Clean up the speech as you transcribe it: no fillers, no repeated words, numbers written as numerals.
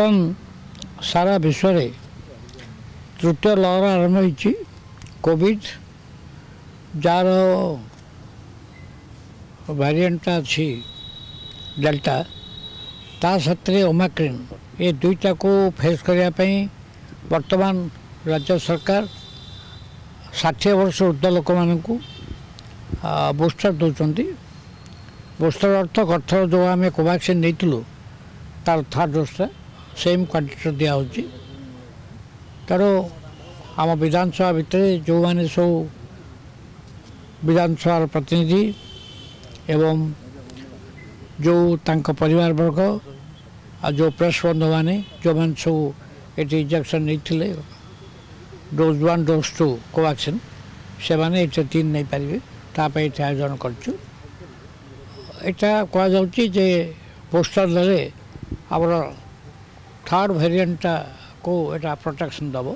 बर्तमान सारा विश्व रे तृतीय लहर आरंभ होती कोविड जार वेरिएंट अच्छी डेल्टा ता सत्रे ओमाक्रिन ये दुईटा को फेस करने वर्तमान राज्य सरकार 60 वर्ष ऊर्ध लोक मानक बूस्टर दौरान बूस्टर अर्थ गठर जो आम कोवैक्सीन नहीं तार थर्ड डोजटा सेम क्वांटिटी दिया तार आम विधानसभा भितर जो मैंने सब विधानसभा प्रतिनिधि एवं जो तांका परिवार वर्ग आ जो प्रेस बंधु मैंने जो मैंने सब ये इंजेक्शन नहीं डोज 1 डोज 2 कोवैक्सीन से मैंने 3 नहीं पारे तापाई आयोजन करछु। यहाँ कहुचे पोस्टर दे आमर थर्ड वेरिएंट को प्रोटेक्शन दब।